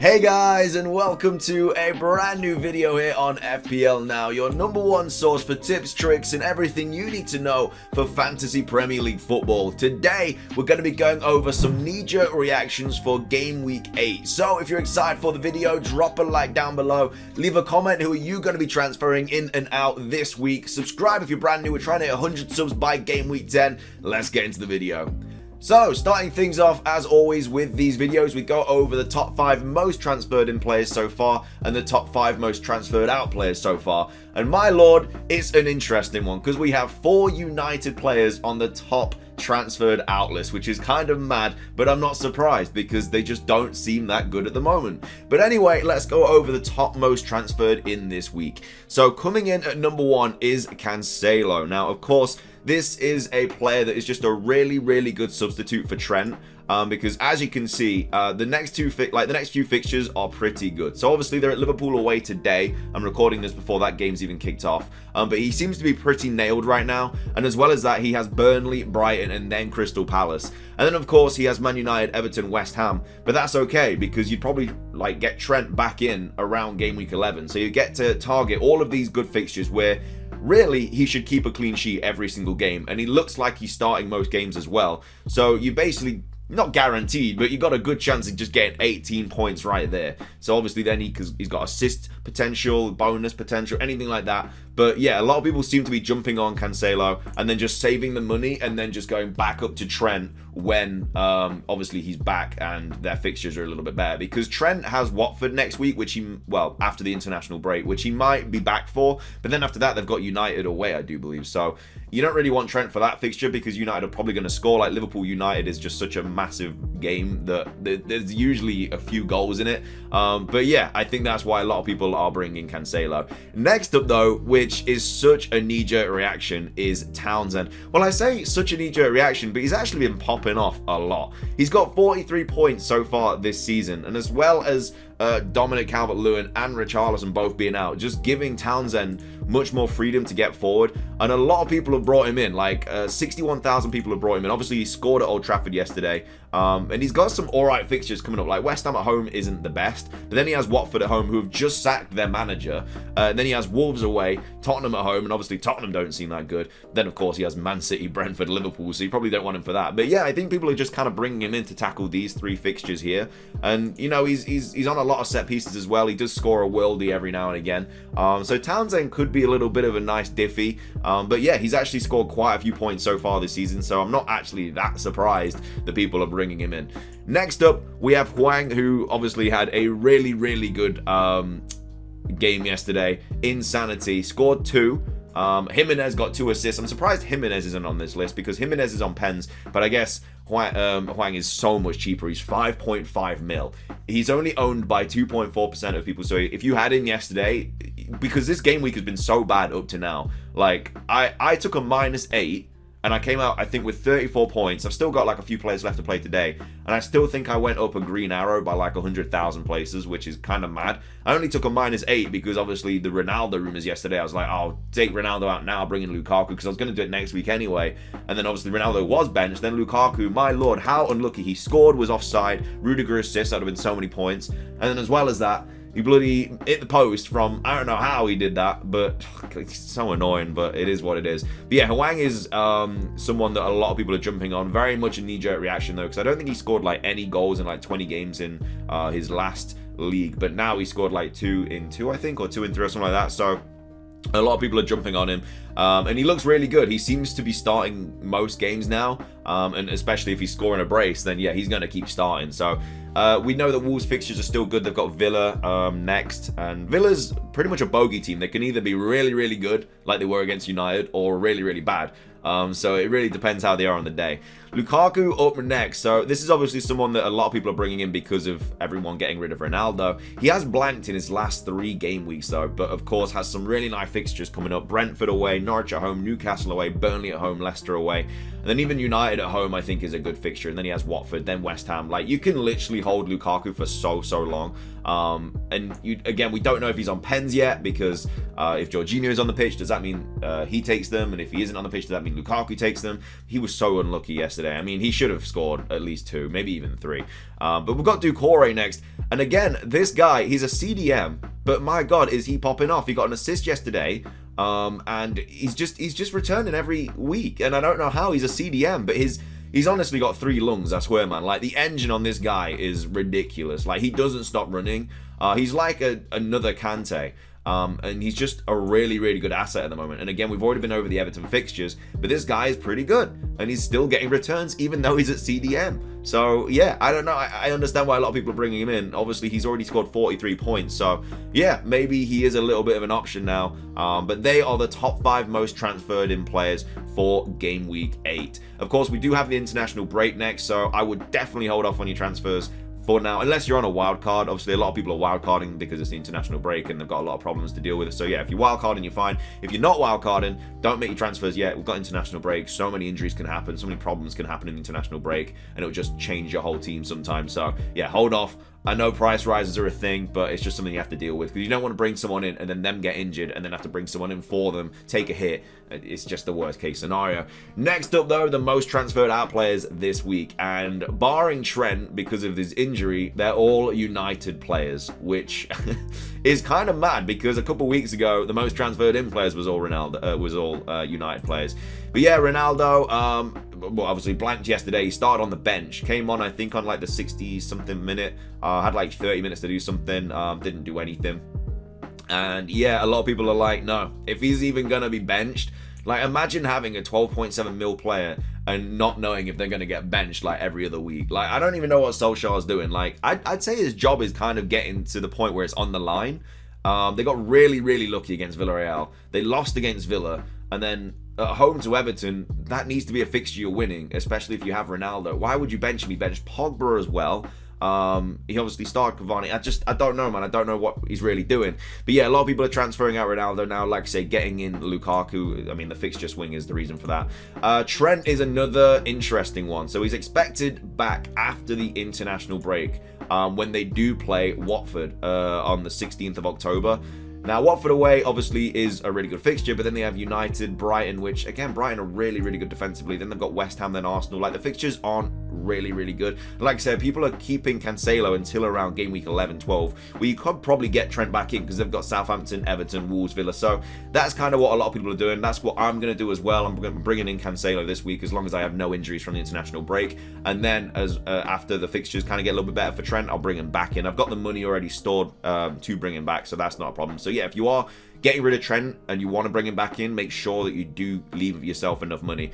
Hey guys, and welcome to a brand new video here on FPL Now, your #1 source for tips, tricks, and everything you need to know for Fantasy Premier League football. Today, we're going to be going over some knee-jerk reactions for Game Week 8. So, if you're excited for the video, drop a like down below, leave a comment who are you going to be transferring in and out this week. Subscribe if you're brand new, we're trying to hit 100 subs by Game Week 10. Let's get into the video. So, starting things off, as always, with these videos, we go over the top 5 most transferred in players so far and the top 5 most transferred out players so far. And my lord, it's an interesting one because we have 4 United players on the top transferred out list, which is kind of mad, but I'm not surprised because they just don't seem that good at the moment. But anyway, let's go over the top most transferred in this week. So, coming in at #1 is Cancelo. Now, of course, this is a player that is just a really good substitute for Trent, because as you can see, the next few fixtures are pretty good. So obviously they're at Liverpool away today. I'm recording this before that game's even kicked off, but he seems to be pretty nailed right now. And as well as that, he has Burnley, Brighton, and then Crystal Palace. And then of course he has Man United, Everton, West Ham. But that's okay because you'd probably get Trent back in around game week 11, so you get to target all of these good fixtures where really he should keep a clean sheet every single game, and he looks like he's starting most games as well. So you basically, not guaranteed, but you got a good chance of just getting 18 points right there. So obviously then he's got assist potential, bonus potential, anything like that. But yeah, a lot of people seem to be jumping on Cancelo and then just saving the money and then just going back up to Trent when obviously he's back and their fixtures are a little bit better, because Trent has Watford next week, which after the international break, which he might be back for, but then after that they've got United away, I do believe. So you don't really want Trent for that fixture because United are probably going to score. Like, Liverpool United is just such a massive game that there's usually a few goals in it. But yeah, I think that's why a lot of people are bringing Cancelo. Next up though, which is such a knee-jerk reaction, is Townsend. Well, I say such a knee-jerk reaction, but he's actually been popping off a lot. He's got 43 points so far this season, and as well as Dominic Calvert-Lewin and Richarlison both being out, just giving Townsend much more freedom to get forward. And a lot of people have brought him in, 61,000 people have brought him in. Obviously he scored at Old Trafford yesterday, and he's got some alright fixtures coming up. Like, West Ham at home isn't the best, but then he has Watford at home, who have just sacked their manager, and then he has Wolves away, Tottenham at home, and obviously Tottenham don't seem that good. Then of course he has Man City, Brentford, Liverpool, so you probably don't want him for that. But yeah, I think people are just kind of bringing him in to tackle these 3 fixtures here. And you know, he's on a lot of set pieces as well. He does score a worldie every now and again, so Townsend could be a little bit of a nice diffie. But yeah, he's actually scored quite a few points so far this season, so I'm not actually that surprised that people are bringing him in. Next up, we have Hwang, who obviously had a really good game yesterday. Insanity, scored 2. Jimenez got 2 assists. I'm surprised Jimenez isn't on this list because Jimenez is on pens, but I guess Hwang is so much cheaper. He's 5.5 mil. He's only owned by 2.4% of people. So if you had him yesterday, because this game week has been so bad up to now, I took a -8 and I came out, I think, with 34 points. I've still got a few players left to play today, and I still think I went up a green arrow by 100,000 places, which is kind of mad. I only took a -8 because obviously the Ronaldo rumors yesterday, I was like, oh, take Ronaldo out now, bring in Lukaku, because I was going to do it next week anyway. And then obviously Ronaldo was benched, then Lukaku, my lord, how unlucky. He scored, was offside, Rudiger assist, that would have been so many points. And then as well as that, he bloody hit the post from, I don't know how he did that, but it's so annoying, but it is what it is. But yeah, Hwang is someone that a lot of people are jumping on. Very much a knee-jerk reaction though, because I don't think he scored any goals in 20 games in his last league, but now he scored 2 in 2, I think, or 2 in 3 or something like that. So a lot of people are jumping on him, and he looks really good. He seems to be starting most games now, and especially if he's scoring a brace, then yeah, he's going to keep starting. So we know that Wolves' fixtures are still good. They've got Villa next, and Villa's pretty much a bogey team. They can either be really good, like they were against United, or really bad. So it really depends how they are on the day. Lukaku up next. So this is obviously someone that a lot of people are bringing in because of everyone getting rid of Ronaldo. He has blanked in his last 3 game weeks though, but of course has some really nice fixtures coming up. Brentford away, Norwich at home, Newcastle away, Burnley at home, Leicester away. And then even United at home, I think, is a good fixture. And then he has Watford, then West Ham. You can literally hold Lukaku for so long. And again, we don't know if he's on pens yet, because if Jorginho is on the pitch, does that mean he takes them? And if he isn't on the pitch, does that mean Lukaku takes them? He was so unlucky yesterday. I mean, he should have scored at least 2, maybe even 3. But we've got Doucouré next. And again, this guy, he's a CDM, but my God, is he popping off? He got an assist yesterday. And he's just returning every week. And I don't know how. He's a CDM, but he's honestly got 3 lungs, I swear, man. Like, the engine on this guy is ridiculous. Like, he doesn't stop running. He's like another Kante. And he's just a really, really good asset at the moment. And again, we've already been over the Everton fixtures, but this guy is pretty good. And he's still getting returns, even though he's at CDM. So, yeah, I don't know. I understand why a lot of people are bringing him in. Obviously, he's already scored 43 points. So, yeah, maybe he is a little bit of an option now. But they are the top 5 most transferred in players for Game Week 8. Of course, we do have the international break next, so I would definitely hold off on your transfers for now, unless you're on a wild card. Obviously, a lot of people are wild carding because it's the international break and they've got a lot of problems to deal with. So yeah, if you're wild carding, you're fine. If you're not wild carding, don't make your transfers yet. We've got international break. So many injuries can happen. So many problems can happen in the international break, and it'll just change your whole team sometimes. So yeah, hold off. I know price rises are a thing, but it's just something you have to deal with, because you don't want to bring someone in and then them get injured and then have to bring someone in for them, take a hit. It's just the worst case scenario. Next up, though, the most transferred out players this week, and barring Trent because of his injury, they're all United players, which is kind of mad, because a couple weeks ago the most transferred in players was all United players. But yeah, Ronaldo, well, obviously blanked yesterday. He started on the bench, came on I think on like the 60-something minute, had like 30 minutes to do something, didn't do anything. And yeah, a lot of people are like, no, if he's even gonna be benched, like imagine having a 12.7 mil player and not knowing if they're gonna get benched like every other week. Like, I don't even know what Solskjaer's doing. Like, I'd say his job is kind of getting to the point where it's on the line. They got really, really lucky against Villarreal. They lost against Villa, and then at home to Everton, that needs to be a fixture you're winning, especially if you have Ronaldo. Why would you bench him? He benched Pogba as well. He obviously started Cavani. I don't know, man. I don't know what he's really doing. But yeah, a lot of people are transferring out Ronaldo now. Like I say, getting in Lukaku. I mean, the fixture swing is the reason for that. Trent is another interesting one. So he's expected back after the international break, when they do play Watford on the 16th of October. Now, Watford away obviously is a really good fixture, but then they have United, Brighton, which, again, Brighton are really, really good defensively. Then they've got West Ham, then Arsenal. Like, the fixtures aren't really, really good. Like I said, people are keeping Cancelo until around game week 11, 12, where you could probably get Trent back in, because they've got Southampton, Everton, Wolves, Villa. So that's kind of what a lot of people are doing. That's what I'm going to do as well. I'm bringing in Cancelo this week, as long as I have no injuries from the international break. And then as after the fixtures kind of get a little bit better for Trent, I'll bring him back in. I've got the money already stored to bring him back, so that's not a problem. So yeah, if you are getting rid of Trent and you want to bring him back in, make sure that you do leave yourself enough money.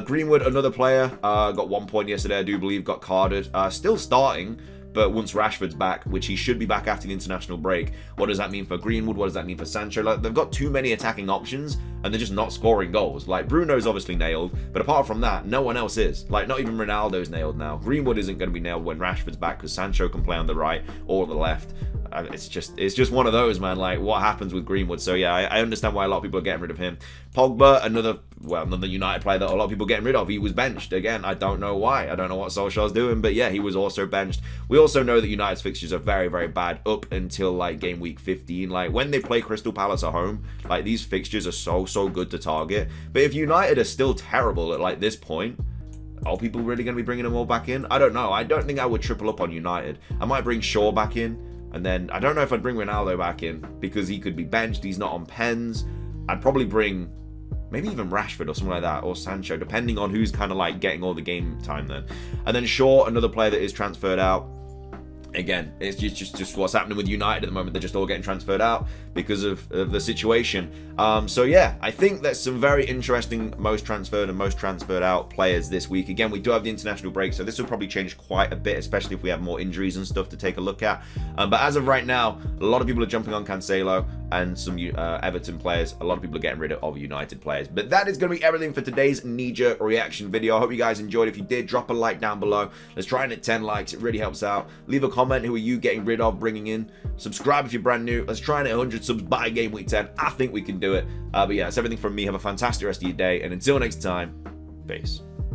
Greenwood, another player, got 1 point yesterday, I do believe, got carded. Still starting, but once Rashford's back, which he should be back after the international break, what does that mean for Greenwood? What does that mean for Sancho? Like, they've got too many attacking options, and they're just not scoring goals. Like, Bruno's obviously nailed, but apart from that, no one else is. Like, not even Ronaldo's nailed now. Greenwood isn't going to be nailed when Rashford's back, because Sancho can play on the right or the left. It's just one of those, man. Like, what happens with Greenwood? So yeah, I understand why a lot of people are getting rid of him. Pogba, another United player that a lot of people are getting rid of. He was benched again. I don't know why. I don't know what Solskjaer's doing, but yeah, he was also benched. We also know that United's fixtures are very, very bad up until like game week 15. Like, when they play Crystal Palace at home, like, these fixtures are so good to target. But if United are still terrible at like this point, are people really going to be bringing them all back in? I don't know. I don't think I would triple up on United. I might bring Shaw back in. And then, I don't know if I'd bring Ronaldo back in, because he could be benched. He's not on pens. I'd probably bring maybe even Rashford or something like that, or Sancho, depending on who's kind of like getting all the game time then. And then Shaw, another player that is transferred out. Again, it's just what's happening with United at the moment. They're just all getting transferred out because of the situation. So yeah, I think there's some very interesting most transferred and most transferred out players this week. Again, we do have the international break, so this will probably change quite a bit, especially if we have more injuries and stuff to take a look at. But as of right now, a lot of people are jumping on Cancelo and some Everton players. A lot of people are getting rid of United players. But that is going to be everything for today's knee-jerk reaction video. I hope you guys enjoyed. If you did, drop a like down below. Let's try and hit 10 likes. It really helps out. Leave a comment. Who are you getting rid of, bringing in? Subscribe if you're brand new. Let's try and hit 100 subs by game week 10. I think we can do it. But yeah, that's everything from me. Have a fantastic rest of your day. And until next time, peace.